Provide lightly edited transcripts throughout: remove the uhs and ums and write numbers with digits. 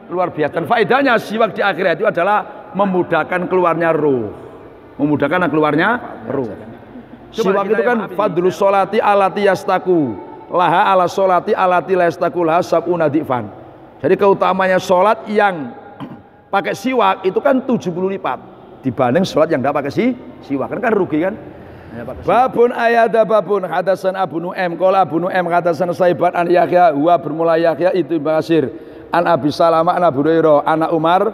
luar biasa. Dan faedahnya siwak di akhirat itu adalah memudahkan keluarnya ruh. Memudahkan keluarnya ruh. Siwak itu kan fadlus sholati alati yastaku laha ala sholati alati yastaku laha sab'una di'fan. Jadi keutamanya sholat yang pakai siwak itu kan 70 lipat dibanding sholat yang tidak pakai siwak. Kan rugi kan? Babun ayada babun hadasan Abu Nu'aim qala Abu Nu'aim hadasan Saibat an Yahya huwa bermula Yahya itu Basir an Abi Salamah an Abu Hurairah anak Umar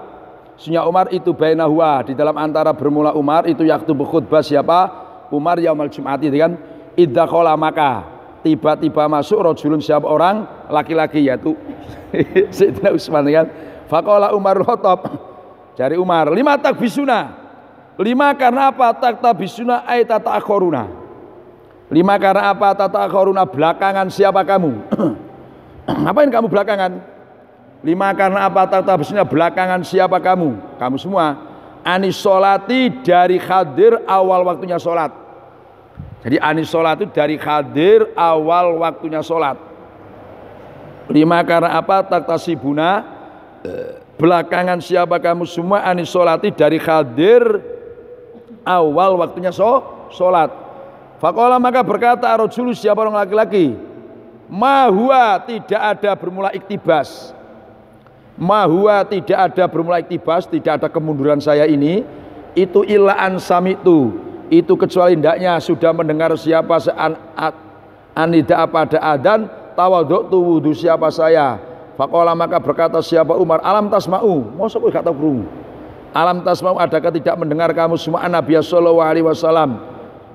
sunya Umar itu baina huwa di dalam antara bermula Umar itu yaktubu khutbah siapa Umar yaumal Jum'ati kan idza qala maka tiba-tiba masuk rajulun siapa orang laki-laki yaitu Sayyidina Utsman kan faqala Umar Khattab dari Umar lima takbisuna. 5 karena apa? Taktabisuna ay tata'akhoruna. 5 karena apa? Tata'akhoruna belakangan siapa kamu? Ngapain kamu belakangan? 5 karena apa? Taktabisuna belakangan siapa kamu? Kamu semua. Anis sholati dari hadir awal waktunya sholat. Jadi anis sholat itu dari hadir awal waktunya sholat. 5 karena apa? Taktasibuna belakangan siapa kamu semua anis sholati dari hadir awal waktunya sholat. Faqala maka berkata ar-rajulu siapa orang laki-laki ma huwa tidak ada bermula iktibas. Ma huwa tidak ada bermula iktibas, tidak ada kemunduran saya ini itu illa an samitu itu kecuali hendaknya sudah mendengar siapa anida pada adan tawadhu wudu siapa saya. Faqala maka berkata siapa Umar alam tasma'u mosok kowe gak tau krungu. Alam tasma'u adakah tidak mendengar kamu semua Nabi sallallahu alaihi wasallam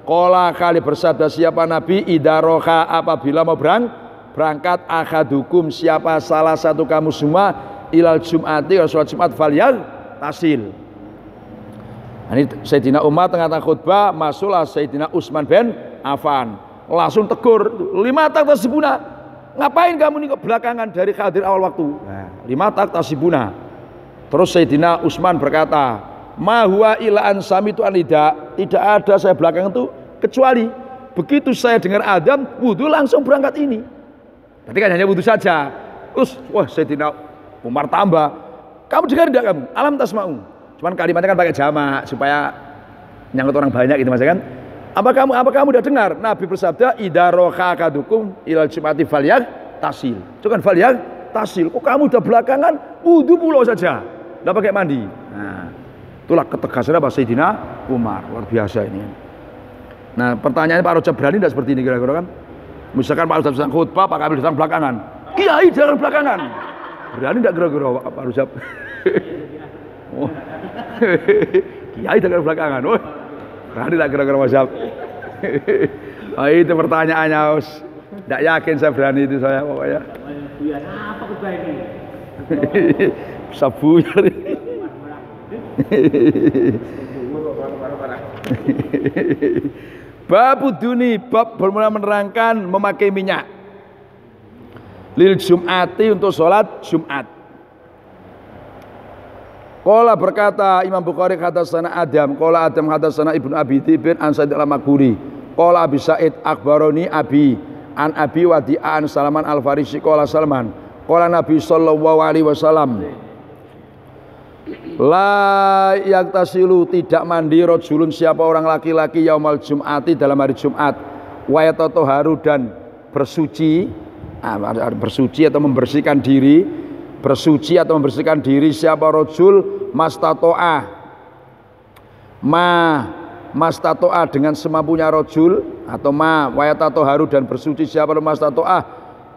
qala kali bersabda siapa Nabi idaroha apabila mau berangkat akhadukum siapa salah satu kamu semua ilal jum'ati sholat Jumat falyal tasil. Ini Sayyidina Umar tengah-tengah khutbah masuklah Sayyidina Utsman bin Affan langsung tegur 5 taktasibuna ngapain kamu nih kok belakangan dari hadir awal waktu. 5 taktasibuna. Terus Sayyidina Utsman berkata, "Ma huwa illa an samitu anida." Tidak ada saya belakang itu kecuali begitu saya dengar adzan, wudu langsung berangkat ini. Berarti kan hanya wudu saja. Terus wah Sayyidina Umar tambah, "Kamu dengar tidak kamu? Alam tasma'u." Cuman kalimatnya kan pakai jamak supaya nyangkut orang banyak gitu Mas kan. Apa kamu udah dengar? Nabi bersabda, "Idza roha kadukum ilal jum'ati falyag tasil." Itu kan falyag tasil. Kok kamu udah belakangan wudu pula saja. Nggak pakai mandi. Nah, itulah ketegasan apa Sayyidina Umar. Luar biasa ini. Nah, pertanyaannya Pak Rojab berani tidak seperti ini kira-kira kan? Misalkan Pak Rojab sedang khutbah, Pak Kamil sedang belakangan. Kiai jangan belakangan. Berani tidak kira-kira Pak Rojab? Oh. Kiai jangan belakangan. Oh. Berani tidak kira-kira Mas Rojab? Oh, itu pertanyaannya. Tidak yakin saya berani itu saya pokoknya. Apa khutbah ini? Sabunya bab duni bab bermula menerangkan memakai minyak lil jum'ati untuk sholat Jumat. Qala berkata Imam Bukhari hadatsana Adam qala Adam hadatsana Ibnu Abi Dzibin an Sa'id al-Maghburi qala Abi Sa'id akhbaroni Abi an Abi Wadi'an Salaman al-Farisi qala Salman qala Nabi sallallahu alaihi wasallam la yaktasilu tidak mandi rajulun siapa orang laki-laki yaumal jum'ati dalam hari Jumat wa yatataharu dan bersuci atau membersihkan diri siapa rajul mastato'ah dengan semampunya rajul atau wa yatataharu dan bersuci siapa mastato'ah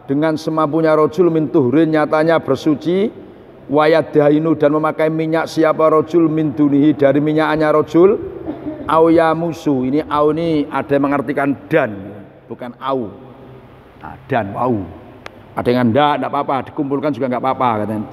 dengan semampunya rajul min tuhrin nyatanya bersuci wayadainu dan memakai minyak siapa rajul min dunihi dari minyaknya rajul au yamusu ini au ini ada yang mengartikan dan bukan au dan au ada yang enggak apa-apa dikumpulkan juga enggak apa-apa katanya.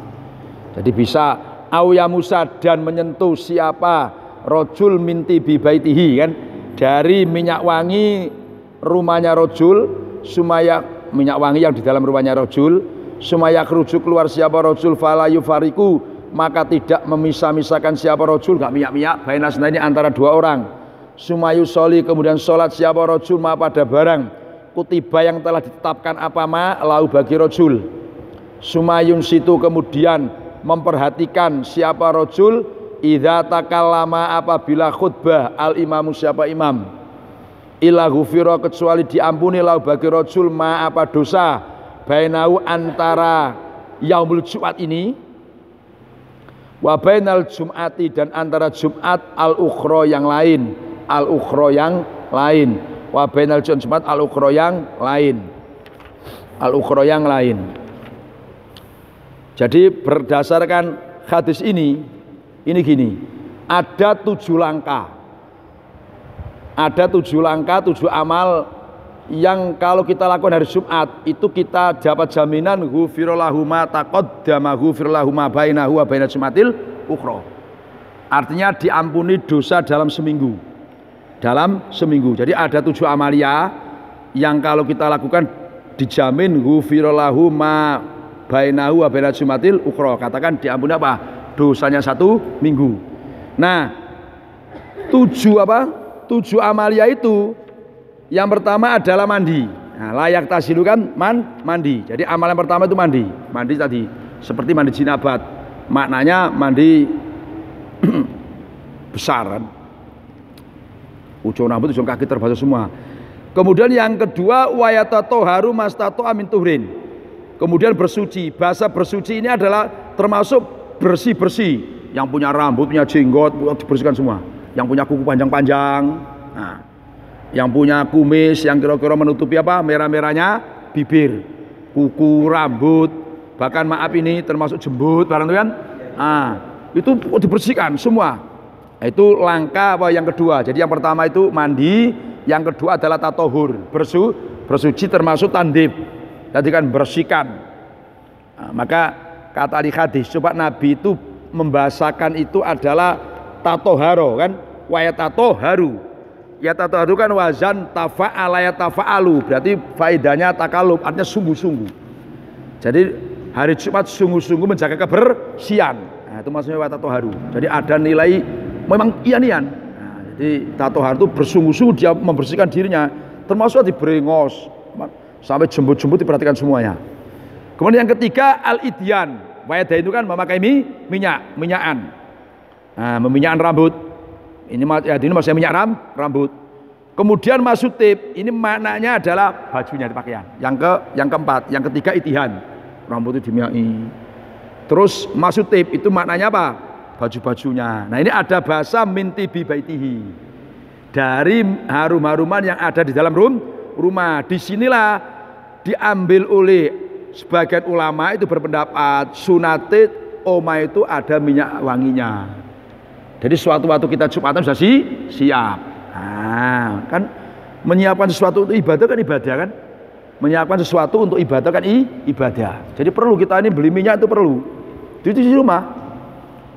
Jadi bisa au yamusa dan menyentuh siapa rajul min tibi baitihi kan dari minyak wangi rumahnya rajul sumaya minyak wangi yang di dalam rumahnya rajul sumaya kerujuk keluar siapa rajul fala yufariku maka tidak memisah-misahkan siapa rajul enggak minyak-minyak bainasna ini antara dua orang sumayu soli kemudian sholat siapa rajul ma pada barang kutiba yang telah ditetapkan apa ma lau bagi rajul sumayun situ kemudian memperhatikan siapa rajul idza takallama apabila khutbah al imamu siapa imam illa ghufira kecuali diampuni lahu bagi rajul ma apa dosa bainahu antara yaumul Jumat ini wa bainal Jum'ati dan antara Jumat al-ukhra yang lain wa bainal Jumat al-ukhra yang lain. Jadi berdasarkan hadis ini gini, ada 7 langkah, 7 amal yang kalau kita lakukan hari Jumat itu kita dapat jaminan ghufira lahu ma taqaddama ghufira lahu ma bainahu wa bainal Jumatil ukhra. Artinya diampuni dosa dalam seminggu. Jadi ada 7 amalia yang kalau kita lakukan dijamin ghufira lahu ma bainahu wa bainal Jumatil ukhra. Katakan diampuni apa? Dosanya 1 minggu. Nah, 7 amalia itu yang pertama adalah mandi. Nah, layak tasilu kan mandi. Jadi amalan pertama itu mandi. Mandi tadi seperti mandi jinabat. Maknanya mandi besar kan. Ujung rambut, ujung kaki terbasuh semua. Kemudian yang kedua wayatatoharu mastatu amin tuhrin. Kemudian bersuci. Bahasa bersuci ini adalah termasuk bersih-bersih. Yang punya rambut, punya jenggot dibersihkan semua. Yang punya kuku panjang-panjang. Nah, yang punya kumis yang kira-kira menutupi apa merah-merahnya bibir, kuku, rambut, bahkan maaf ini termasuk jembut barang itu kan, itu dibersihkan semua. Itu langkah apa yang kedua. Jadi yang pertama itu mandi, yang kedua adalah tatohur, bersuci termasuk tandib, tadi kan bersihkan. Maka kata di hadis, coba Nabi itu membahasakan itu adalah tatoharo kan, wayat tatoharu. Ya tatoharu kan wazan tafa'ala ya tafa'alu, berarti faedahnya takalub, artinya sungguh-sungguh. Jadi hari Jumat sungguh-sungguh menjaga kebersihan. Nah, itu maksudnya wayat tatoharu. Jadi ada nilai memang ian-ian. Nah, jadi tatoharu itu bersungguh-sungguh dia membersihkan dirinya, termasuk di berengos sampai jembut-jembut diperhatikan semuanya. Kemudian yang ketiga al-idyan. Wayadah itu kan memakai minyakan. Nah, meminyakan rambut. Ini maksudnya minyak rambut. Kemudian masuk tip, ini maknanya adalah bajunya dipakaian. Yang keempat, yang ketiga itihan, rambut itu diminyaki. Terus masuk tip itu maknanya apa? Baju-bajunya. Nah ini ada bahasa minti bibaitihi, dari harum-haruman yang ada di dalam rumah. Disinilah diambil oleh sebagian ulama itu berpendapat sunatit oma itu ada minyak wanginya. Jadi suatu waktu kita Jumatan sudah siap. Nah, kan menyiapkan sesuatu untuk ibadah kan ibadah kan? Menyiapkan sesuatu untuk ibadah kan ibadah. Jadi perlu kita ini beli minyak itu perlu. Itu di rumah.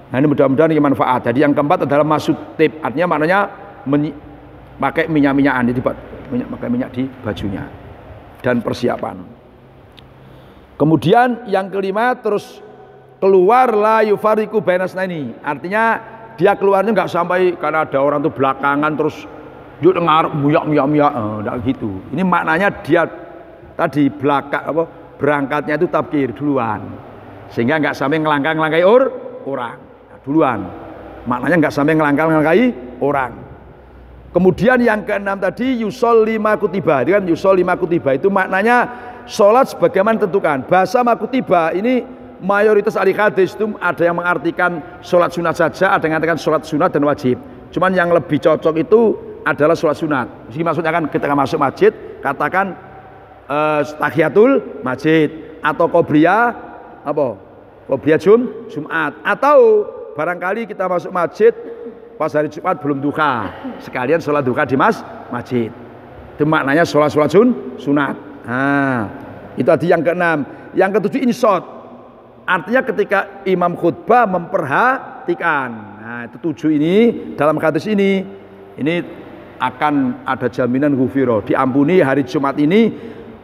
Nah, ini mudah-mudahan ini manfaat. Jadi yang keempat adalah masuk tip. Artinya maknanya pakai minyak-minyakan, jadi pakai minyak di bajunya dan persiapan. Kemudian yang kelima terus keluar la yufariku bainasnaini. Artinya dia keluarnya nggak sampai karena ada orang tuh belakangan terus yuk dengar muyak enggak gitu. Ini maknanya dia tadi berangkatnya itu tabkir duluan, sehingga nggak sampai ngelangkai orang duluan. Maknanya nggak sampai ngelangkai orang. Kemudian yang keenam tadi yusol lima kutiba, kan yusol lima kutiba itu maknanya sholat sebagaimana tentukan. Bahasa makutiba ini mayoritas ahli hadis itu ada yang mengartikan sholat sunat saja, ada yang mengatakan sholat sunat dan wajib. Cuman yang lebih cocok itu adalah sholat sunat. Jadi maksudnya kan ketika masuk masjid katakan tahiyatul masjid atau qobliyah Jumat, atau barangkali kita masuk masjid pas hari Jumat belum duha, sekalian sholat duha di masjid. Itu maknanya sholat sunat. Nah, itu tadi yang keenam. Yang ketujuh insot. Artinya ketika imam khutbah memperhatikan. Nah itu 7 ini dalam hadis ini akan ada jaminan ghufiro, diampuni hari Jumat ini.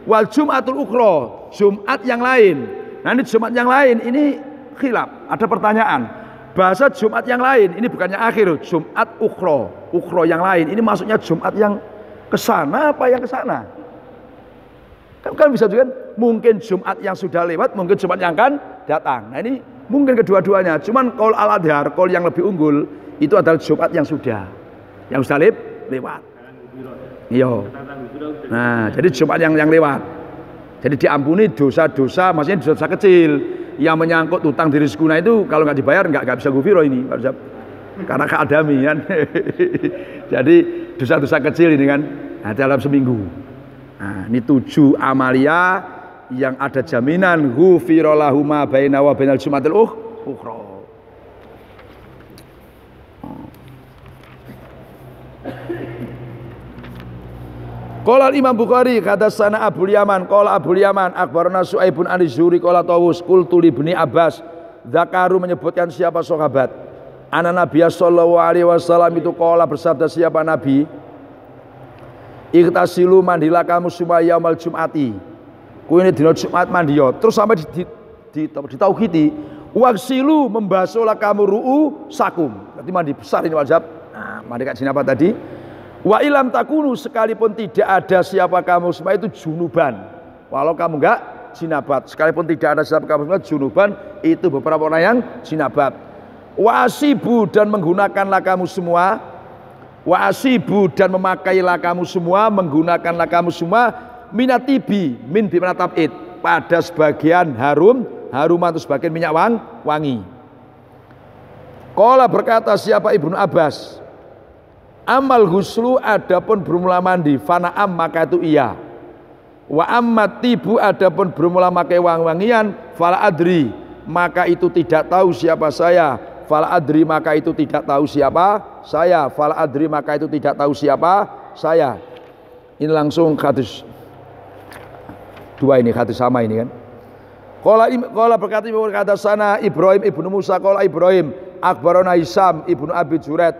Wal Jumatul ukhra, Jumat yang lain. Nah ini Jumat yang lain ini khilaf, ada pertanyaan. Bahasa Jumat yang lain ini bukannya akhir, Jumat ukhra yang lain. Ini maksudnya Jumat yang kesana apa yang kesana? Kan bisa juga mungkin Jumat yang sudah lewat, mungkin Jumat yang akan datang. Nah ini Mungkin kedua-duanya. Cuman qaul al-adhar, qaul yang lebih unggul itu adalah Jumat yang sudah lewat. Iya. Nah, jadi Jumat yang lewat. Jadi diampuni dosa-dosa, maksudnya dosa kecil yang menyangkut utang diri sekuna itu kalau nggak dibayar nggak bisa gufiro ini, karena keadami kan. Jadi dosa-dosa kecil ini kan dalam seminggu. Nah, ini 7 amalia yang ada jaminan ghufira lahu ma baina wa bainal jumatil ukhra. Qala Imam Bukhari hadatsana Abul Yaman qala Abul Yaman akhbarana Su'aibun an-Zuhri qala Tawus qultu li Ibni Abbas zakaru menyebutkan siapa sahabat ana Nabi sallallahu alaihi wasallam itu qala bersabda siapa Nabi Iktasilu mandilah kamu semua yaumal jum'ati ini dina Jumat mandiyo terus sampai ditauhidi waksilu membasuhlah kamu sakum berarti mandi besar ini wajib mandi kak apa tadi wa ilam takunu sekalipun tidak ada siapa kamu semua itu junuban walau kamu enggak jinabat sekalipun tidak ada siapa kamu semua junuban itu beberapa orang yang jinabat wasibu dan menggunakanlah kamu semua wasibu dan memakailah kamu semua menggunakanlah kamu semua minatibi min bimana tab'id pada sebagian haruman atau sebagian minyak wangi. Qala berkata siapa Ibnu Abbas amal huslu adapun bermula mandi fana'am maka itu iya wa ammat tibu adapun bermula makai wangi-wangian fala adri maka itu tidak tahu siapa saya fala adri maka itu tidak tahu siapa saya fala adri maka itu tidak tahu siapa saya. Ini langsung hadis dua ini hadis sama ini kan. Qala berkata sana Ibrahim ibnu Musa qala Ibrahim akhbarana Hisam ibnu Abi Jurat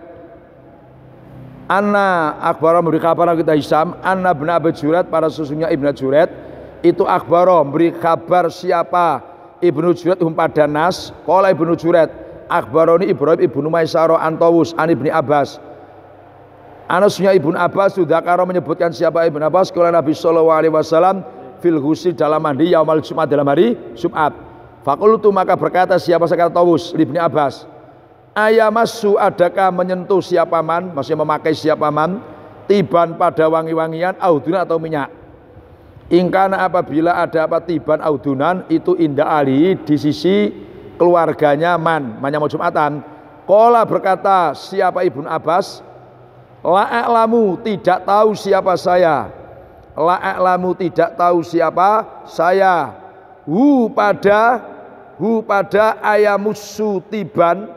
anna akhbara memberi kabar kita Hisam anna ibnu Abi Jurat para susunya Ibnu Jurat itu akhbara memberi kabar siapa Ibnu Jurat pada nas qala Ibnu Jurat akhbaroni Ibrahim ibnu Maisaro Antawus an Ibni Abbas anasnya Ibnu Abbas sudah karo menyebutkan siapa Ibnu Abbas qala Nabi sallallahu alaihi wasallam fil ghusl dalam mandi yaumal Jumat dalam hari Jumat. Fakultu maka berkata siapa sekali Tawus Ibni Abbas ayamasu adakah menyentuh siapa man maksudnya memakai siapa man tiban pada wangi-wangian audunan atau minyak ingkana apabila ada apa tiban audunan itu indah ali di sisi keluarganya man mau Jumatan. Qala berkata siapa Ibnu Abbas la a'lamu tidak tahu siapa saya la a'lamu tidak tahu siapa saya hu pada ayamusu tiban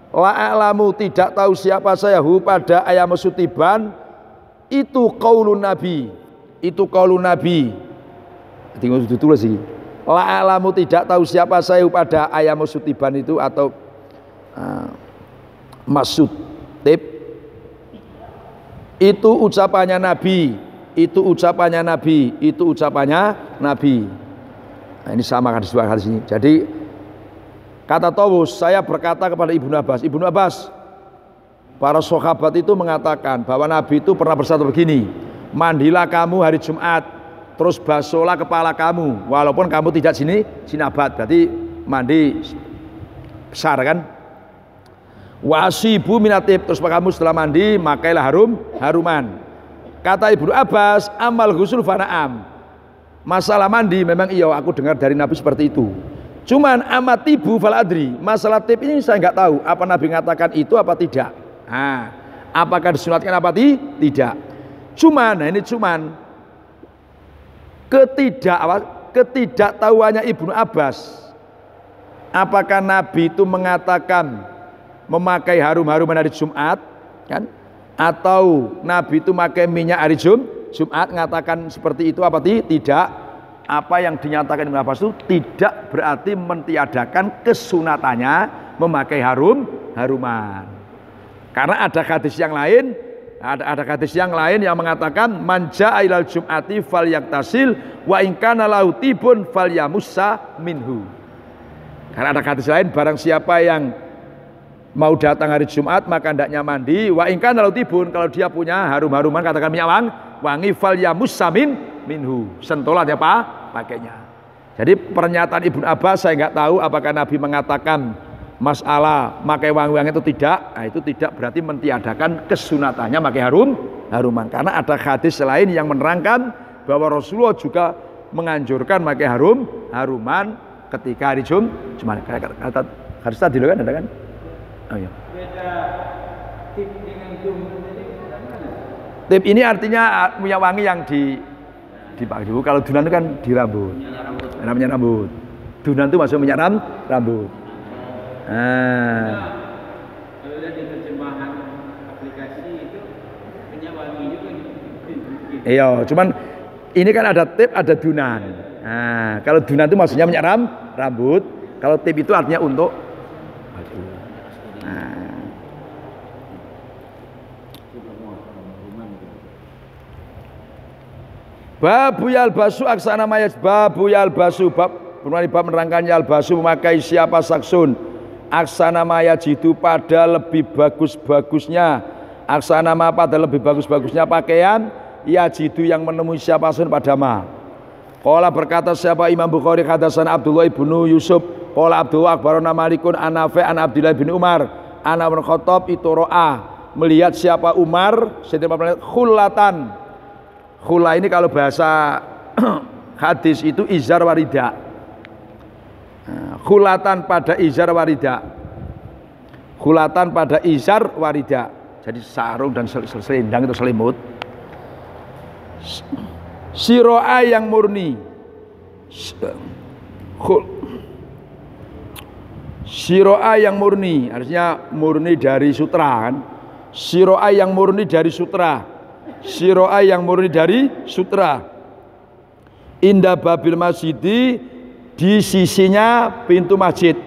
la a'lamu tidak tahu siapa saya hu pada ayamusu tiban itu qaulun nabi tinggal ditulis sih la a'lamu tidak tahu siapa saya hu pada ayamusu tiban itu atau maksud tip itu ucapannya Nabi. Nah, ini sama kan di sini. Jadi kata Tawus, saya berkata kepada Ibnu Abbas, para sahabat itu mengatakan bahwa Nabi itu pernah bersabda begini, mandilah kamu hari Jumat, terus basuhlah kepala kamu, walaupun kamu tidak jinabat, berarti mandi besar kan? Wasibu minatib, terus kamu setelah mandi makailah haruman. Kata Ibnu Abbas, amal ghusl fana'am. Masalah mandi memang iya aku dengar dari Nabi seperti itu. Cuman amat tibu fal adri. Masalah tip ini saya nggak tahu apa Nabi mengatakan itu apa tidak. Nah, apakah disunatkan apa tidak. Cuman ketidaktahuannya Ibnu Abbas. Apakah Nabi itu mengatakan memakai harum-haruman hari Jumat kan? Atau Nabi itu pakai minyak hari Jumat mengatakan seperti itu apa tidak. Apa yang dinyatakan Ibnu Abbas itu tidak berarti mentiadakan kesunatannya memakai haruman. Karena ada hadis yang lain, yang mengatakan manja ilal jum'ati falyaktasil wa in kana lahu tibun falyamussa minhu. Karena ada hadis lain, barang siapa yang mau datang hari Jumat maka hendaknya mandi wa in kana lahu tibun, kalau dia punya harum-haruman katakan minyak wangi falyamussa minhu, sentuhlah apa pakainya. Jadi pernyataan Ibnu Abbas saya nggak tahu apakah Nabi mengatakan masalah pakai wangi-wangi itu tidak. Nah, itu tidak berarti mentiadakan kesunatannya pakai haruman. Karena ada hadis lain yang menerangkan bahwa Rasulullah juga menganjurkan pakai haruman ketika hari Jumat. Kata hadis tadi kan ada kan? Oh iya. Beda tip dengan tip ini artinya punya wangi yang dipakai. Kalau dunan itu kan di rambut. Namanya rambut. Dunan itu masuk minyak rambut. Nah. Kalau di terjemahan aplikasi itu punya wangi juga. Iya, cuman ini kan ada tip, ada dunan. Nah, kalau dunan itu maksudnya minyak rambut. Kalau tip itu artinya untuk Babu yalbasu aksana mayat. Babu yalbasu bab menerangkan yalbasu memakai siapa saksun aksana mayat jitu pada lebih bagus-bagusnya aksana ma pada lebih bagus-bagusnya pakaian ya jitu yang menemui siapa sun pada ma. Qala berkata siapa Imam Bukhari hadasan Abdullah ibnu Yusuf qala Abdullah akbarona Malikun an Nafi' an Abdullah bin Umar ana bin Khattab itu ro'a melihat siapa Umar khulatan. Khula ini kalau bahasa hadis itu izar warida. Khulatan pada izar warida. Khulatan pada izar warida. Jadi sarung dan selendang itu selimut. Siro'a yang murni. Siro'a yang murni, artinya murni dari sutra kan. Siro'a yang murni dari sutra. Siro'a yang murni dari sutra. Indah babil masjidi di sisinya pintu masjid.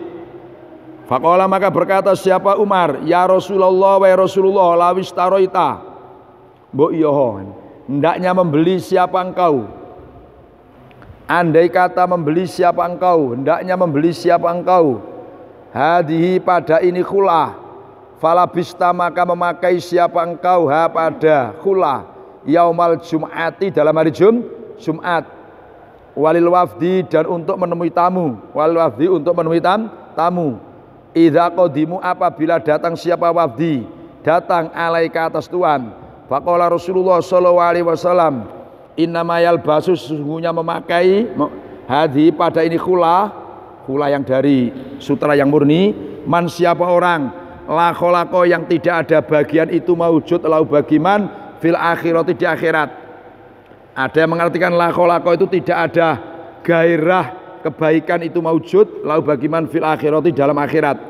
Faqala maka berkata siapa Umar, ya Rasulullah wa Rasulullah lawis taroita. Mbok iya hendaknya membeli siapa engkau. Andai kata membeli siapa engkau, hendaknya membeli siapa engkau. Hadihi pada ini khulah. Fala bista maka memakai siapa engkau ha pada khula yaumal jum'ati dalam hari Jumat walil wafdi dan untuk menemui tamu walil wafdi untuk menemui tamu idza qadimu apabila datang siapa wafdi datang alaika atas Tuhan faqala Rasulullah sallallahu alaihi wasallam innama yalbasu sesungguhnya memakai hadhi pada ini khula yang dari sutra yang murni man siapa orang la kholako yang tidak ada bagian itu maujud lau bagiman fil akhirati di akhirat. Ada yang mengartikan la kholako itu tidak ada gairah kebaikan itu maujud lau bagiman fil akhirati dalam akhirat.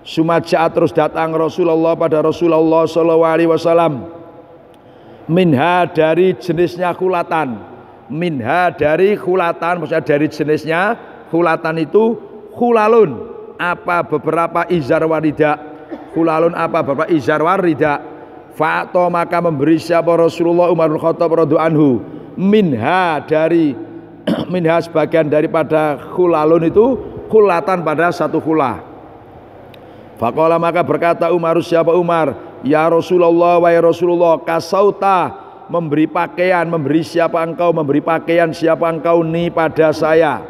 Sumaja terus datang Rasulullah pada Rasulullah sallallahu alaihi wasallam minha dari jenisnya khulatan. Minha dari khulatan maksudnya dari jenisnya khulatan itu khulalun apa beberapa izar warida. Kulalun apa bapak izar warida fa'to maka memberi siapa Rasulullah Umar bin Khattab radhiyallahu anhu minha dari minha sebagian daripada kulalun itu kulatan pada satu kula. Faqala maka berkata Umar siapa Umar ya Rasulullah wa ya Rasulullah kasauta memberi pakaian memberi siapa engkau memberi pakaian siapa engkau ni pada saya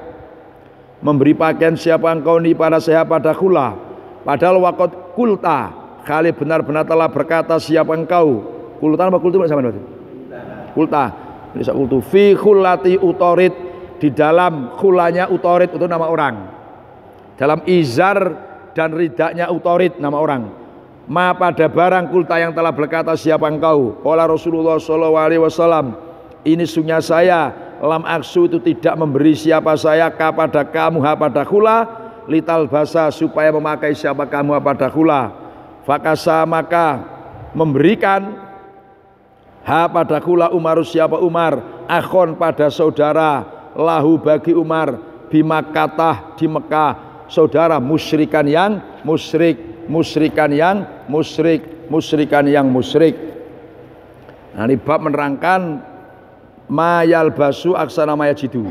memberi pakaian siapa engkau ni pada saya pada kula. Padahal wakot kulta kali benar-benar telah berkata siapa engkau kulta apa kultu sama berarti kulta bisa kultu fi khulati utorit di dalam khulanya utorit itu nama orang dalam izar dan ridaknya utorit nama orang ma pada barang kulta yang telah berkata siapa engkau qala Rasulullah sallallahu alaihi wasallam ini sungguh saya lam aksu itu tidak memberi siapa saya kepada kamu pada khula lital basa supaya memakai siapa kamu pada khula fakasa maka memberikan ha pada khula Umar siapa Umar akhon pada saudara lahu bagi Umar bimakatah di Mekah saudara musyrikan yang musyrik musyrikan yang musyrik musyrikan yang musyrik. Nah, ini bab menerangkan mayal basu aksana mayajidu.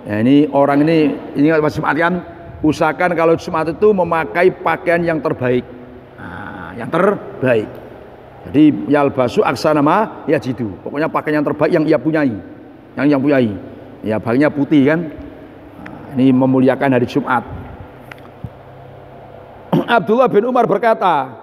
Nah, ini orang ini masih artikan usahakan kalau Jumat itu memakai pakaian yang terbaik. Nah, yang terbaik. Jadi yalbasu aksana ma yajidu. Pokoknya pakaian yang terbaik yang ia punyai. Yang punyai. Ya bahannya putih kan. Ini memuliakan hari Jumat. Abdullah bin Umar berkata,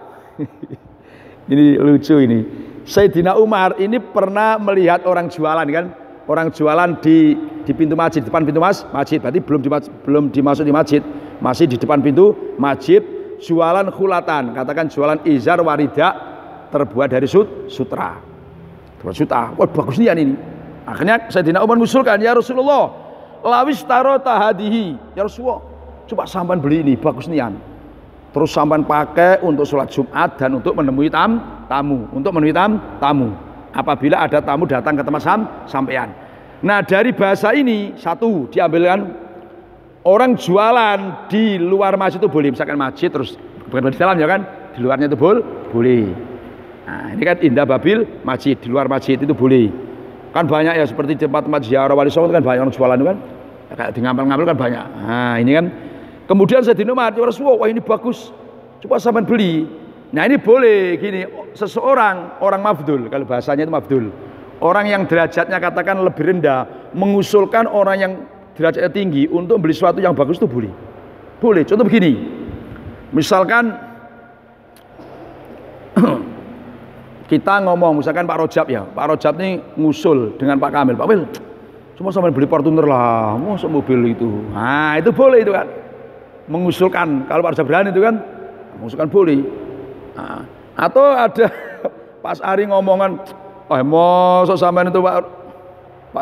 ini lucu ini. Sayyidina Umar ini pernah melihat orang jualan kan, orang jualan di pintu masjid, depan pintu masjid. Berarti belum dimasuk di masjid, masih di depan pintu masjid, jualan khulatan, katakan jualan izar waridak terbuat dari sutra. Terbuat sutra. Wah, bagus nian ini. Akhirnya Sayyidina Umar mengusulkan, ya Rasulullah, lawis taro tahadihi, ya Rasulullah, coba sampan beli ini, bagus nian. Terus sampan pakai untuk sholat Jumat dan untuk menemui tamu, apabila ada tamu datang ke tempat sampean. Nah, dari bahasa ini satu diambilkan, orang jualan di luar masjid itu boleh, misalkan masjid terus bukan di dalam ya kan, di luarnya itu boleh. Nah, ini kan indah babil masjid, di luar masjid itu boleh. Kan banyak ya, seperti tempat-tempat ziarah wali songo kan banyak orang jualan itu kan, kayak di ngampel-ngampel kan banyak. Nah, ini kan. Kemudian Sayyidina Umar, ya Rasulullah, wah ini bagus, coba sampean beli. Nah ini boleh gini, orang mafdul, kalau bahasanya itu mafdul, orang yang derajatnya katakan lebih rendah, mengusulkan orang yang derajatnya tinggi untuk beli sesuatu yang bagus itu boleh. Boleh, contoh begini, misalkan kita ngomong, misalkan Pak Rojab ya, Pak Rojab ini ngusul dengan Pak Kamil, Pak Kamil, cuma sampean beli Fortuner lah, masa mobil itu. Nah itu boleh itu kan. Mengusulkan, kalau Pak Rojab berani itu kan mengusulkan boleh. Nah, atau ada Pas Ari ngomongan, mosok sampean itu Pak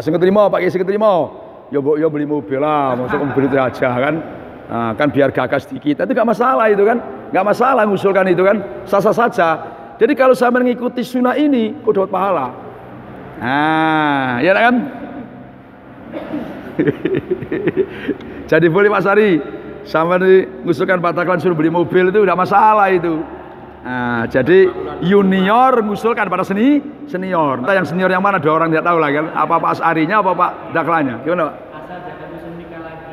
sing keterima, Pak Kiai sing keterima, ya beli mobil lah, mosok mobil itu aja kan. Nah, kan biar gagas dikit, itu gak masalah itu kan, gak masalah mengusulkan itu kan, sah-sah saja. Jadi kalau sampean mengikuti sunnah ini, kok dapat pahala. Nah, ya kan? Jadi boleh Pak Sari, sampai ngusulkan Pak Taklan suruh beli mobil itu udah masalah itu. Nah, jadi junior ngusulkan pada senior. Entah yang senior yang mana, dua orang tidak tahu lah kan. Apa Pak Asarinya apa Pak Daklanya? Gimana Pak? Asal jangan musim nikah lagi.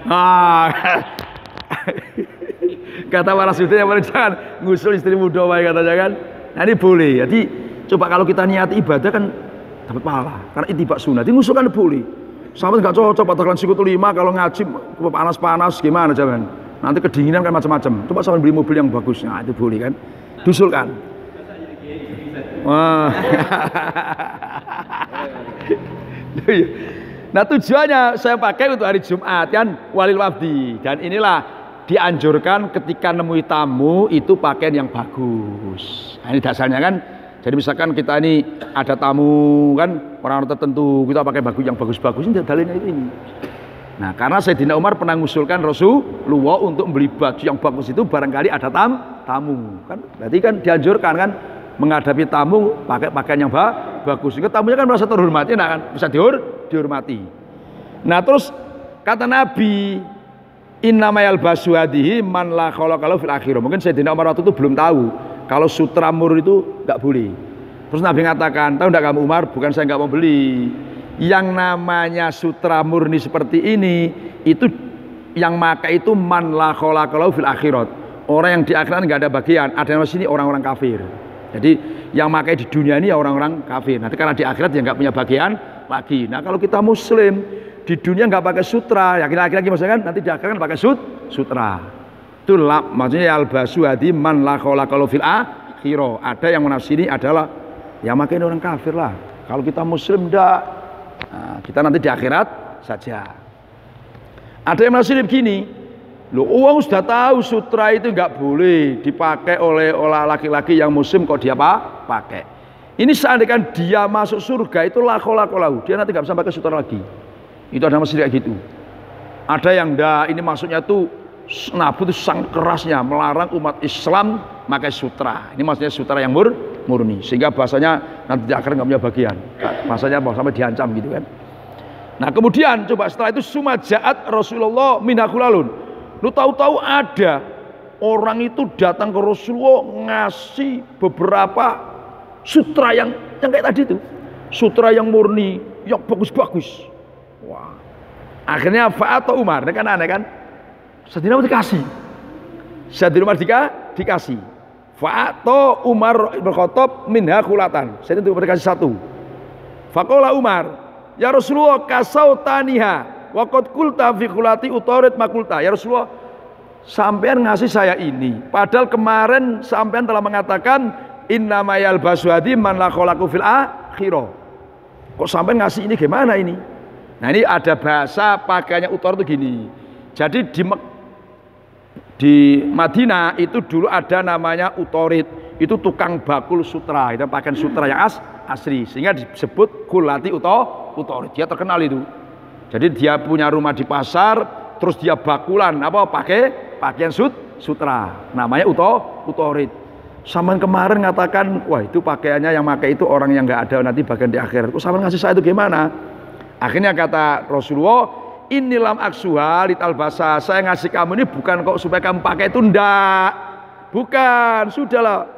Kata para sudah yang paling jangan ngusul istri muda baik katanya kan. Nah ini boleh. Jadi coba kalau kita niat ibadah kan dapat pahala. Karena ittiba sunnah. Jadi ngusulkan boleh. Sampai nggak cocok Pak Taklan sikutu 5 kalau ngaji panas-panas gimana jangan. Nanti kedinginan kan macam-macam. Coba sampai beli mobil yang bagus. Nah itu boleh kan. Dusulkan. Wah. Nah tujuannya saya pakai untuk hari Jumat kan walil wafdi, dan inilah dianjurkan ketika nemui tamu itu pakaian yang bagus. Nah, ini dasarnya kan. Jadi misalkan kita ini ada tamu kan orang-orang tertentu, kita pakai baju yang bagus-bagus, ini dalilnya itu ini. Nah karena Sayyidina Umar pernah mengusulkan Rasulullah untuk beli baju yang bagus itu barangkali ada tamu kan, berarti kan dianjurkan kan menghadapi tamu pakai pakaian yang bagus, sehingga tamunya kan merasa terhormati, nah kan bisa dihormati. Nah terus kata Nabi, innamayal basu hadihi man la khalaqalahu fil akhirah. Mungkin Sayyidina Umar waktu itu belum tahu kalau sutra murni itu nggak boleh. Terus Nabi mengatakan, tahu enggak kamu Umar, bukan saya nggak mau beli, yang namanya sutra murni seperti ini itu yang maka itu man la khalaqalahu fil akhirat, orang yang di akhirat nggak ada bagian. Ada yang sini orang-orang kafir. Jadi yang makai di dunia ini ya orang-orang kafir. Nanti karena di akhirat ya nggak punya bagian lagi. Nah kalau kita muslim di dunia nggak pakai sutra, ya laki-laki maksudnya kan nanti di akhirat kan pakai sutra. Itu maksudnya al-basu hadi man la khalaqalahu fil akhirah. Ada yang menafsiri adalah yang makai orang kafir lah. Kalau kita muslim enggak, nah, kita nanti di akhirat saja. Ada yang menafsiri begini, loh uang sudah tahu sutra itu nggak boleh dipakai oleh laki-laki yang muslim, kok dia pakai. Ini seandainya dia masuk surga itu la khalaqalahu, dia nanti nggak bisa pakai sutra lagi. Itu ada masih kayak gitu. Ada yang enggak, ini maksudnya tuh Nabi itu sang kerasnya melarang umat Islam pakai sutra. Ini maksudnya sutra yang murni, sehingga bahasanya nanti di akhir nggak punya bagian. Bahasanya apa? Sampai diancam gitu kan. Nah kemudian coba setelah itu sumajaat Rasulullah minakulalun. Lu tahu-tahu ada orang itu datang ke Rasulullah ngasih beberapa sutra yang kayak tadi itu, sutra yang murni, yang bagus-bagus. Wah. Akhirnya Fa'at Umar, ini kan aneh kan? Sayyidina Umar dikasih. Sayyidina Umar dikasih. Fa'at Umar berkhotob minha khulatan. Sayyidina Umar dikasih satu. Faqala Umar, ya Rasulullah kasautaniha Wa qad qulta fi khulati utarid makulta. Ya Rasulullah, sampean ngasih saya ini, padahal kemarin sampean telah mengatakan innamayal baswadi man la khalaqu fil akhirah. Kok sampean ngasih ini gimana ini? Nah, ini ada bahasa pakaiannya utor itu gini. Jadi di Madinah itu dulu ada namanya utorid, itu tukang bakul sutra, itu pakaian sutra yang asli, sehingga disebut khulati utorid. Dia terkenal itu. Jadi dia punya rumah di pasar, terus dia bakulan pakai pakaian sutra, namanya utorid. Saman kemarin ngatakan, wah itu pakaiannya yang pakai itu orang yang nggak ada nanti bagian di akhirat. Kok saman ngasih saya itu gimana? Akhirnya kata Rasulullah, inilam aksuha lital basa, saya ngasih kamu ini bukan kok supaya kamu pakai itu, ndak, bukan, sudahlah,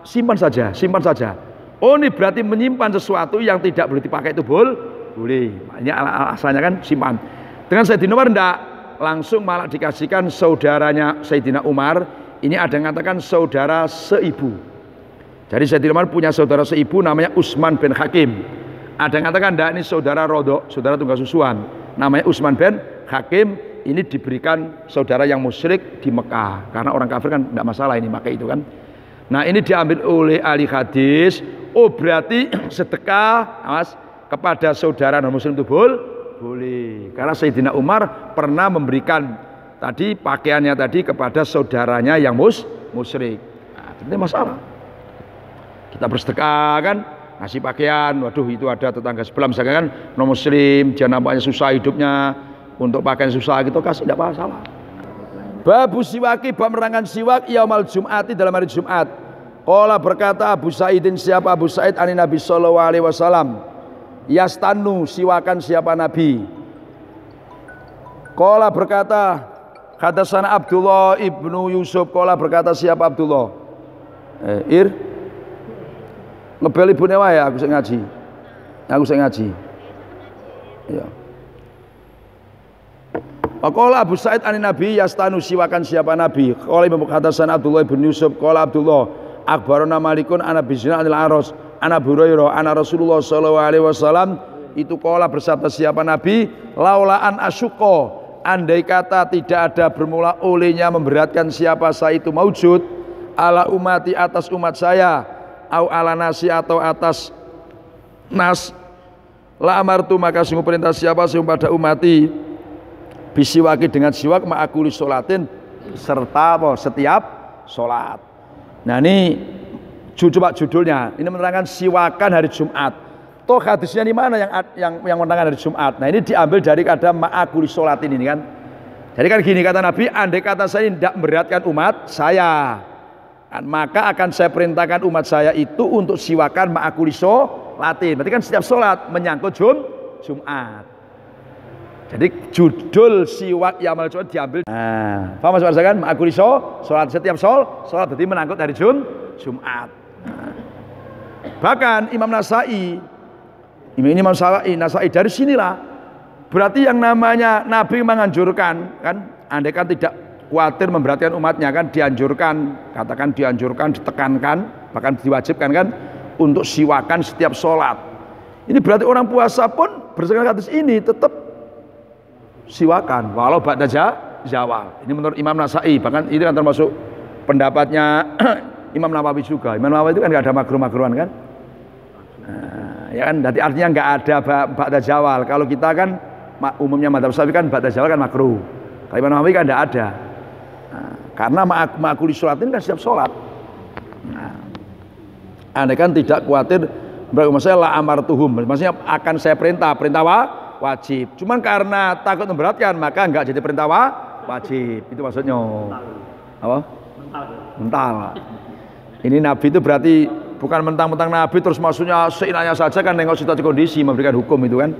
simpan saja. Oh, ini berarti menyimpan sesuatu yang tidak boleh dipakai itu boleh. Ini asalnya kan simpan. Dengan Sayyidina Umar ndak, langsung malah dikasihkan saudaranya Sayyidina Umar. Ini ada yang mengatakan saudara seibu. Jadi Sayyidina Umar punya saudara seibu namanya Utsman bin Hakim. Ada yang mengatakan ndak, ini saudara rodok, saudara tunggal susuan, namanya Utsman bin Hakim. Ini diberikan saudara yang musyrik di Mekah, karena orang kafir kan tidak masalah ini pakai itu kan. Nah, ini diambil oleh ahli hadis. Oh, berarti sedekah kepada saudara non muslim itu boleh, karena Sayyidina Umar pernah memberikan tadi pakaiannya tadi kepada saudaranya yang musyrik. Nah, itu masalah. Kita bersedekah kan, ngasih pakaian, waduh itu ada tetangga sebelah misalkan kan non muslim, dia nampaknya susah hidupnya, untuk pakaian susah gitu kasih, tidak masalah. Babu siwaki, bab menerangkan siwak yaumal jum'ati, dalam hari Jumat. Qala berkata Abu Sa'idin, siapa Abu Sa'id, ani Nabi sallallahu alaihi wasallam, yastanu, siwakan siapa Nabi. Qala berkata, hadatsana Abdullah ibnu Yusuf. Qala berkata siapa Abdullah, ngebel ibune wae, aku sing ngaji. Ya. Qala Abu Sa'id an Nabi yastanu, siwakan siapa Nabi. Qala Imam hadatsana Abdullah ibnu Yusuf. Qala Abdullah akhbarana Malikun an Abi Zinad al-Aras an Abu Hurairah an Rasulullah sallallahu alaihi wasallam, itu qala bersabda siapa Nabi, laula an asyqa, andai kata tidak ada bermula olehnya memberatkan siapa saya itu maujud, ala umati, atas umat saya, au ala nasi, atau atas nas, la amartu, maka sungguh perintah siapa sungguh pada umati, bisiwaki, dengan siwak, ma'akuli sholatin, serta setiap sholat. Nah, ini coba judulnya, ini menerangkan siwakan hari Jumat. Toh hadisnya di mana yang menerangkan hari Jumat? Nah, ini diambil dari kata ma'akuli sholatin ini kan. Jadi kan gini kata Nabi, andai kata saya tidak memberatkan umat saya, maka akan saya perintahkan umat saya itu untuk siwakan ma'akuli sholatin. Berarti kan setiap sholat menyangkut Jumat. Jadi judul siwak yamal Jumat diambil. Nah, paham Mas kan? Ma'akuli sholat, setiap sholat berarti menangkut hari Jumat. Nah, bahkan Imam Nasai dari sinilah berarti yang namanya Nabi menganjurkan kan, andai kan tidak khawatir memberatkan umatnya kan, dianjurkan, katakan dianjurkan, ditekankan, bahkan diwajibkan kan untuk siwakan setiap sholat. Ini berarti orang puasa pun berdasarkan hadis ini tetap siwakan walau ba'da zawal. Ini menurut Imam Nasai, bahkan itu kan termasuk pendapatnya Imam Nawawi juga. Imam Nawawi itu kan nggak ada makruh-makruhan kan. Nah, ya kan, berarti artinya nggak ada ba'da zawal. Kalau kita kan umumnya madzhab Syafi'i kan ba'da zawal kan makruh. Kalau Imam Nawawi kan nggak ada. Nah, karena ma'akuli sholatin kan setiap sholat. Nah, andai kan tidak khawatir, maksudnya la amartuhum, maksudnya akan saya perintah wajib. Cuman karena takut memberatkan maka enggak jadi perintah wajib. Itu maksudnya. Apa? Mental. Ini Nabi itu berarti bukan mentang-mentang Nabi terus maksudnya seenaknya saja kan, nengok situasi kondisi memberikan hukum itu kan.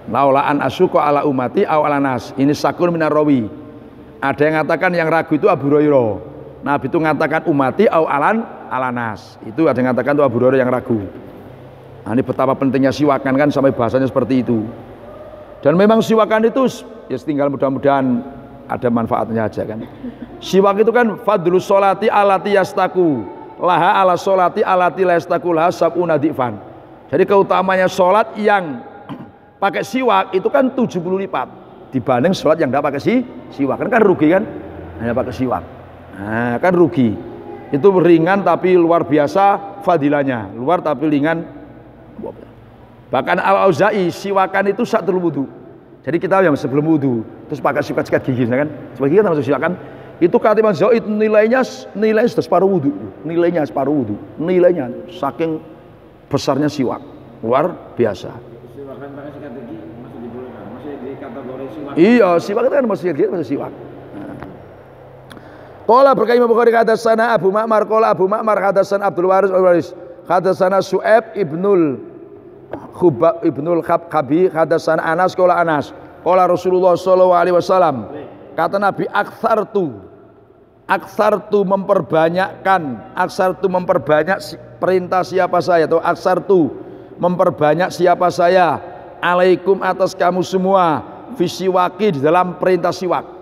Laulaan asyqa ala umati aw ala nas. Ini sakun minar rawi. Ada yang mengatakan yang ragu itu Abu Hurairah. Nabi itu mengatakan umati aw ala nas. Itu ada yang mengatakan itu Abu Hurairah yang ragu. Nah, ini betapa pentingnya siwakan kan sampai bahasanya seperti itu. Dan memang siwakan itu ya tinggal mudah-mudahan ada manfaatnya aja kan. Siwak itu kan fadlus sholati alati yastaku laha ala sholati alati la yastaku laha sab'una di'fan. Jadi keutamanya sholat yang pakai siwak itu kan 70 lipat dibanding sholat yang tidak pakai siwak. Kan rugi kan? Hanya pakai siwak. Nah, kan rugi. Itu ringan tapi luar biasa fadilahnya. Luar tapi ringan. Bahkan Al-Auza'i siwakan itu saat wudu. Jadi kita yang sebelum wudu terus pakai sikat gigi kan? Sebagai kita masuk siwakan. Itu kata Imam Zaid nilainya sudah separuh wudu. Nilainya separuh wudu. Nilainya saking besarnya siwak. Luar biasa. Siwakan pakai sikat gigi masih dibolehkan. Masih di kategori siwak. Iya, siwak itu kan masih siwak. Qala berkata Imam Bukhari hadatsana Abu Ma'mar qala Abu Ma'mar hadatsana Abdul Waris hadatsana Su'aib ibnul Khabi hadatsana Anas qala Rasulullah sallallahu alaihi wasallam kata Nabi aksartu memperbanyak perintah siapa saya atau aksartu memperbanyak siapa saya alaikum atas kamu semua fisiwaki di dalam perintah siwak.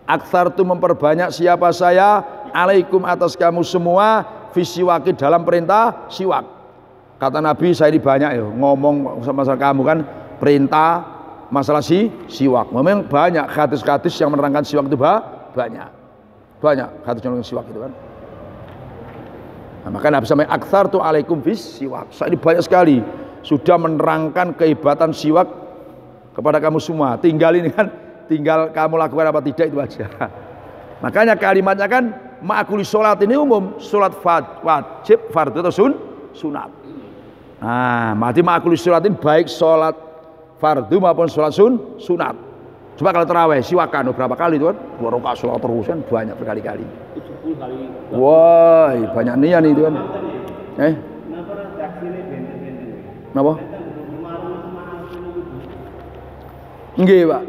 Aksartu memperbanyak siapa saya alaikum atas kamu semua fisiwaki dalam perintah siwak. Kata Nabi saya ini banyak ya ngomong sama kamu kan perintah masalah siwak. Memang banyak hadis-hadis yang menerangkan siwak itu banyak hadis yang menerangkan siwak itu kan. Nah, maka Nabi sampai aksartu alaikum fisiwak. Saya ini banyak sekali sudah menerangkan kehebatan siwak kepada kamu semua. Tinggal kamu lakukan apa tidak itu aja. Makanya kalimatnya kan ma'akuli sholat ini umum. Sholat wajib, fardu atau sunat. Nah, berarti ma'akuli sholat ini baik sholat fardu maupun sholat sunat. Coba kalau terawih siwakan berapa kali itu kan? 2 rakaat sholat terus kan banyak berkali-kali. Wah, banyak niat nih itu kan. Kenapa? Nggih, Pak.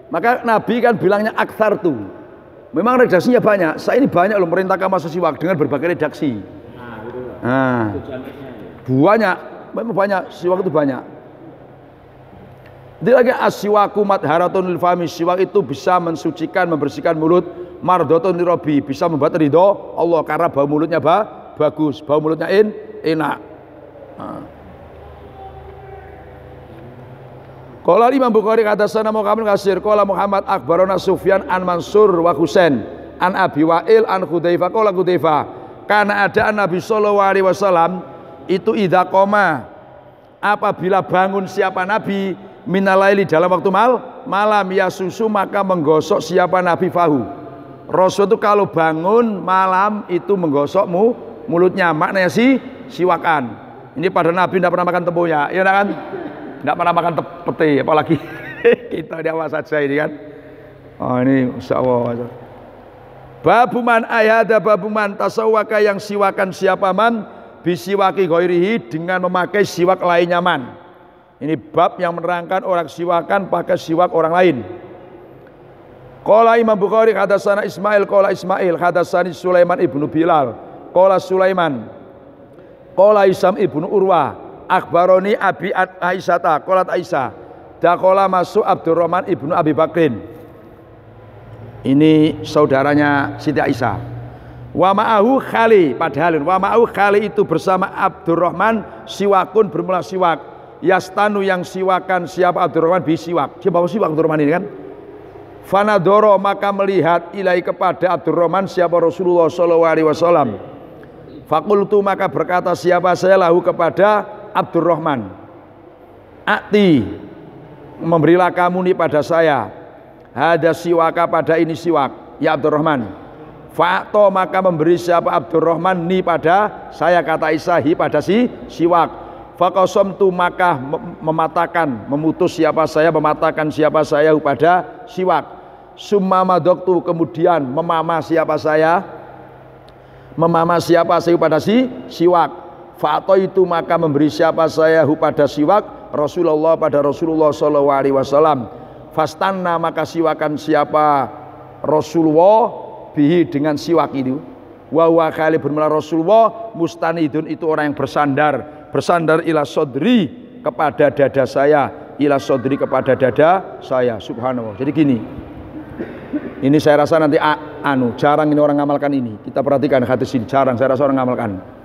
Maka Nabi kan bilangnya aksartu. Memang redaksinya banyak. Saya ini banyak loh merintahkan masuk siwak dengan berbagai redaksi. Nah, banyak. Memang banyak. Siwak itu banyak. Jadi lagi asyiwaku madharatun lil fami. Siwak itu bisa mensucikan, membersihkan mulut. Mardhatun lirobi. Bisa membuat ridho Allah karena bau mulutnya bagus. Bau mulutnya enak. Nah. Qala Imam Bukhari hadatsana Muhammad Kasir qala Muhammad akhbarana Sufyan an Mansur wa Husain an Abi Wa'il an Hudzaifah qala Hudzaifah kana ada Nabi sallallahu alaihi wasallam itu idza qoma apabila bangun siapa Nabi minalaili dalam waktu malam yasusu maka menggosok siapa Nabi fahu. Rasul itu kalau bangun malam itu menggosok mulutnya maknanya siwakan. Ini pada Nabi tidak pernah makan tepungnya, ya kan? Tidak pernah makan pete, apalagi kita di awal saja ini kan. Oh ini insya Allah. Babuman ayada babuman tasawwaka yang siwakan siapa man bisiwaki ghairihi dengan memakai siwak lainnya man. Ini bab yang menerangkan orang siwakan pakai siwak orang lain. Qala Imam Bukhari hadatsana Ismail qala Ismail hadatsani Sulaiman ibnu Bilal qala Sulaiman qala Isam ibnu Urwah akhbaroni Abi Aisyata qalat Aisyah dakola masuk Abdurrahman ibnu Abi Bakrin. Ini saudaranya Siti Aisyah. Wa ma'ahu khali padahal wa ma'ahu khali itu bersama Abdurrahman siwakun bermula siwak yastanu yang siwakan siapa Abdurrahman bisiwak. Dia bawa siwak Abdurrahman ini kan. Fanadoro maka melihat ilai kepada Abdurrahman siapa Rasulullah sallallahu alaihi wasallam. Fakultu maka berkata siapa saya lahu kepada Abdurrahman, Akti memberilah kamu nih pada saya, ada siwaka pada ini siwak, ya Abdurrahman. Fa'to maka memberi siapa Abdurrahman nih pada saya kata Isahi pada siwak. Faqasamtu maka memutus siapa saya mematahkan siapa saya pada siwak. Summa madoktu kemudian memama siapa saya pada siwak. Fa'to itu maka memberi siapa saya pada siwak Rasulullah pada Rasulullah sallallahu alaihi wasallam. Fastanna maka siwakan siapa Rasulullah bihi dengan siwak itu. Wa huwa kali bermula Rasulullah mustanidun itu orang yang bersandar ila sodri kepada dada saya, ila sodri kepada dada saya. Subhanallah. Jadi gini. Ini saya rasa nanti jarang ini orang ngamalkan ini. Kita perhatikan hadis ini jarang saya rasa orang ngamalkan.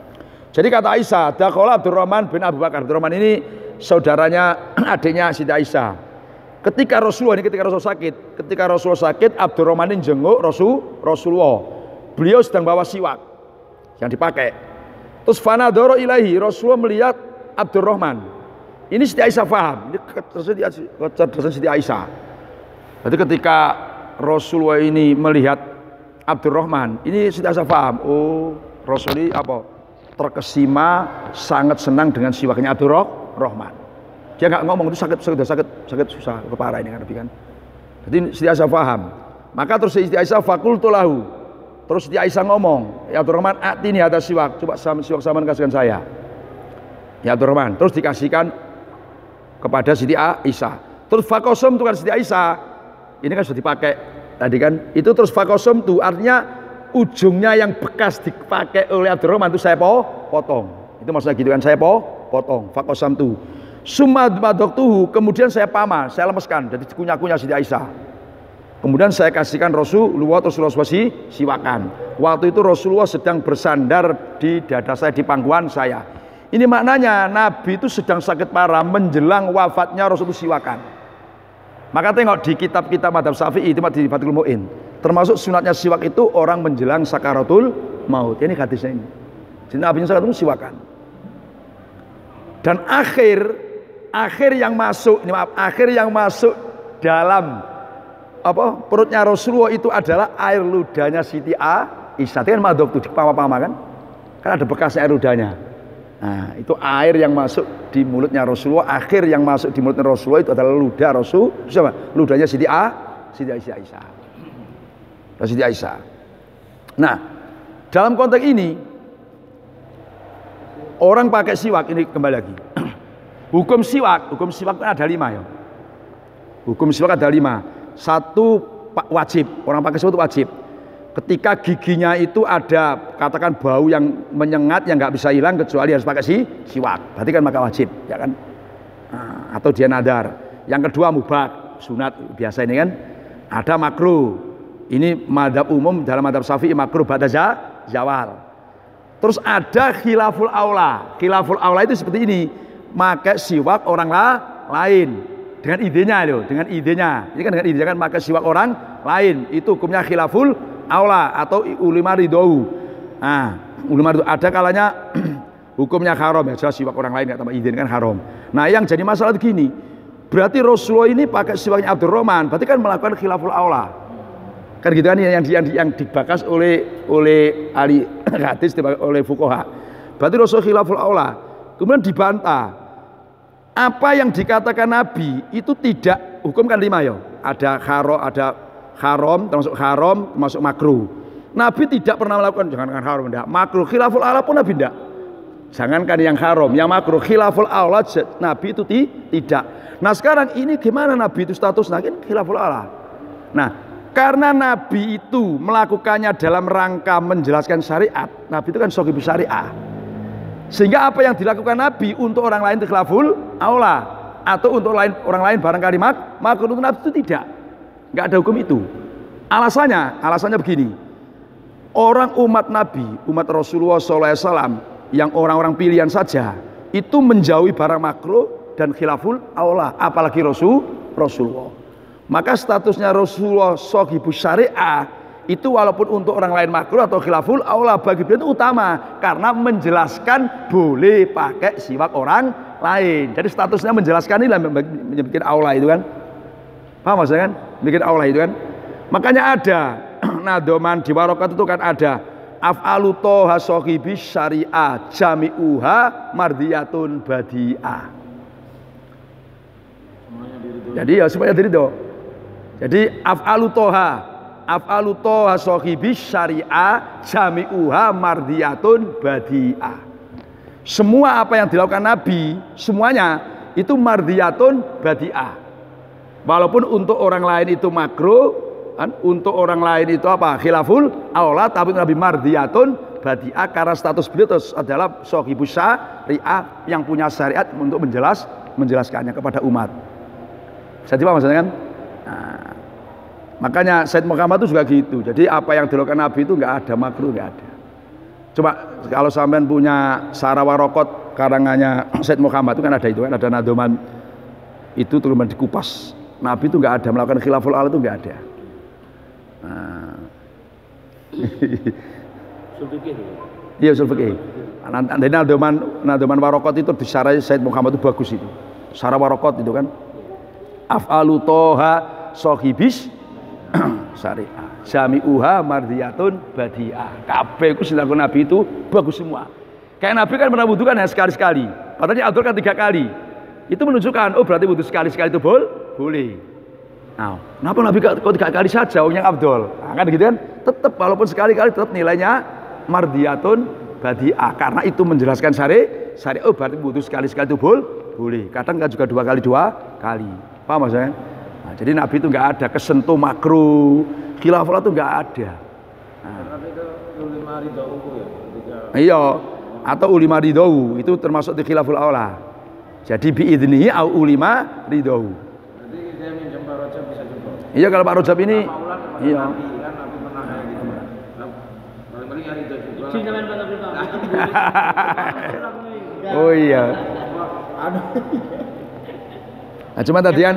Jadi kata Aisyah, dakola Abdurrahman bin Abu Bakar. Abdurrahman ini saudaranya adiknya Siti Aisyah. Ketika Rasulullah sakit, Abdurrahman ini jenguk Rasulullah. Beliau sedang bawa siwak yang dipakai. Terus fanadoro ilahi, Rasulullah melihat Abdurrahman. Ini Siti Aisyah paham. Ini kecerdasan Siti Aisyah. Jadi ketika Rasulullah ini melihat Abdurrahman, ini Siti Aisyah paham. Oh, Rasul ini apa? Terkesima, sangat senang dengan siwaknya Abdurrahman. Dia nggak ngomong itu sakit susah kepala ini kan, jadi Siti Aisyah paham. Maka terus Siti Aisyah fakultu lahu, terus Siti Aisyah ngomong, ya Abdurrahman atini hada siwak, coba siwak saman kasihkan saya. Ya Abdurrahman, terus dikasihkan kepada Siti Aisyah. Terus fakosom itu kan Siti Aisyah, ini kan sudah dipakai tadi kan, itu terus fakosom tuh artinya ujungnya yang bekas dipakai oleh Abdurrahman itu saya potong. Itu maksudnya gitu kan, saya potong. Fakosom tuh. Summa madoktuhu, kemudian saya saya lemeskan, jadi kunyah-kunyah Siti Aisyah. Kemudian saya kasihkan Rasulullah siwakan. Waktu itu Rasulullah sedang bersandar di dada saya, di pangkuan saya. Ini maknanya Nabi itu sedang sakit parah menjelang wafatnya Rasulullah siwakan. Maka tengok di kitab-kitab Madzhab Syafi'i itu di Fathul Mu'in, termasuk sunatnya siwak itu orang menjelang sakaratul maut. Ini hadisnya ini. Jadi Nabi sakaratul siwakan. Dan akhir yang masuk dalam perutnya Rasulullah itu adalah air ludahnya Siti Aisyah. Itu kan madok tuh di pama-pama kan ada bekasnya air ludahnya. Nah, itu air yang masuk di mulutnya Rasulullah. Akhir yang masuk di mulutnya Rasulullah itu adalah ludah ludahnya Siti Aisyah. Nah, dalam konteks ini orang pakai siwak ini kembali lagi. Hukum siwak kan ada 5 ya. Hukum siwak ada 5. 1 wajib, orang pakai siwak itu wajib. Ketika giginya itu ada katakan bau yang menyengat yang nggak bisa hilang kecuali harus pakai siwak. Berarti kan maka wajib, ya kan? Nah, atau dia nadar. Yang kedua mubah, sunat biasa ini kan. Ada makruh. Ini madhab umum dalam madhab Syafi'i makruh ba'da zawal. Terus ada khilaful aula. Khilaful aula itu seperti ini. Pakai siwak orang lain dengan idenya loh, dengan idenya. Ini kan dengan idenya kan pakai siwak orang lain. Itu hukumnya khilaful aula atau ulama ridau. Nah, ulama ridau ada kalanya hukumnya haram ya, jelas siwak orang lain enggak tambah izin kan haram. Nah, yang jadi masalah itu gini. Berarti Rasulullah ini pakai siwaknya Abdurrahman, berarti kan melakukan khilaful aula. Kan gitu kan yang dibakas oleh ahli hadis oleh fuqaha. Berarti Rasul khilaful aula. Kemudian dibantah. Apa yang dikatakan Nabi itu tidak hukum kan 5 ya. Ada haram, termasuk makruh. Nabi tidak pernah melakukan jangankan haram enggak. Makruh khilaful aula pun Nabi enggak. Jangankan yang haram, yang makruh khilaful aula Nabi itu tidak. Nah, sekarang ini gimana Nabi itu statusnya kan khilaful aula. Nah, karena Nabi itu melakukannya dalam rangka menjelaskan syariat, Nabi itu kan shahibus syariah. Sehingga apa yang dilakukan Nabi untuk orang lain itu khilaful aula, atau untuk orang lain barangkali makruh, untuk Nabi itu tidak. Enggak ada hukum itu. Alasannya begini. Orang umat Nabi, umat Rasulullah SAW yang orang-orang pilihan saja itu menjauhi barang makruh dan khilaful aula, apalagi Rasulullah. Maka statusnya Rasulullah shahibus syariah itu walaupun untuk orang lain makruh atau khilaful aula, bagi beliau itu utama karena menjelaskan boleh pakai siwak orang lain. Jadi statusnya menjelaskan ini bikin aula itu kan. Paham maksudnya kan? Bikin aula itu kan. Makanya ada nadoman di warokat itu kan ada af'alu toha shahibis syariah jami'uha mardiyatun badi'ah. Jadi ya semuanya diridho. Jadi af'alu toha shahibis syariah jami'uha mardiyatun badi'ah. Semua apa yang dilakukan Nabi semuanya itu mardiyatun badi'ah. Walaupun untuk orang lain itu makruh, kan? Untuk orang lain itu apa? Khilaful aula, tapi Nabi mardiyatun badi'ah karena status beliau adalah shahibus syariah yang punya syariat untuk menjelaskannya kepada umat. Saya coba maksudnya kan? Nah, makanya Said Muhammad itu juga gitu. Jadi apa yang dilakukan Nabi itu nggak ada makruh, nggak ada. Coba kalau sampean punya Sarawarokot karangannya Said Muhammad itu kan ada nadoman itu cuma dikupas. Nabi itu nggak ada melakukan khilaful awal, itu nggak ada. Iya usul fikih. Nanti nadoman warokot itu disarai Said Muhammad itu bagus itu. Syarah warokot itu kan. Af'alu toha sohibis syariah. Jami'uha mardiyatun badi'ah. Kabeh itu dilakukan Nabi itu bagus semua. Kayak Nabi kan pernah wudhu kan ya sekali-sekali. Padahal Abdul kan 3 kali. Itu menunjukkan, oh berarti wudhu sekali-sekali itu boleh. Nah, kenapa Nabi kok 3 kali saja yang Abdul? Nah, kan gitu kan? Tetap walaupun sekali-kali tetap nilainya mardiyatun badi'ah. Karena itu menjelaskan syariah, oh berarti wudhu sekali-sekali itu boleh. Kadang kan juga 2 kali. Paham maksudnya? Nah, jadi Nabi itu nggak ada kesentuh makruh, khilafah itu nggak ada. Tapi itu ulima ridho ya. Iya, atau ulima ridho itu termasuk di khilaful aula. Jadi biidnihi au ulima ridho. Nanti saya minjem Pak Rojab bisa juga. Iya kalau Pak Rojab ini, iya. Nabi kan Nabi pernah kayak gitu. Paling-paling ya ridho juga. Oh iya. Nah, cuma tadi kan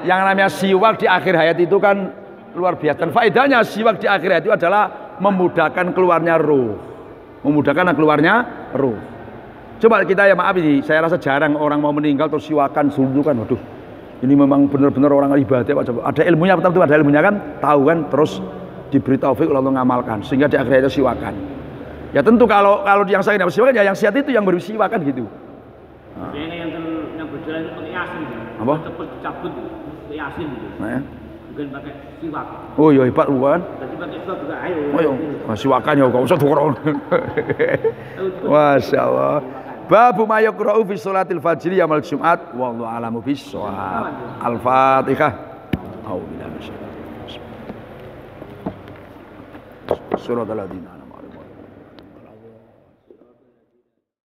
yang namanya siwak di akhir hayat itu kan luar biasa. Dan faedahnya siwak di akhir hayat itu adalah memudahkan keluarnya ruh. Memudahkan keluarnya ruh. Coba kita ya maaf ini, saya rasa jarang orang mau meninggal terus siwakan dulu kan. Waduh, ini memang benar-benar orang ibadah. Ada ilmunya, betul ada ilmunya kan, tahu kan, terus diberi taufik Allah ngamalkan sehingga di akhir hayat itu siwakan. Ya tentu kalau yang saya dapat siwakan ya yang sehat itu yang bersiwakan gitu. Nah. Yang berjalan itu pakai yasin gitu. Apa? Cepet cabut pakai yasin gitu. Nah, ya. Bukan pakai siwak. Oh iya hebat bukan? Jadi pakai siwak juga ayo. Oh iya, siwakan ya kok usah dorong. Masya Allah. Babu ma yaqra'u fi sholatil fajri yaumil Jumat wallahu a'lamu bis-shawab. Al-Fatihah. A'udzu billahi minasyaitonir rajim. Suratul Ladina.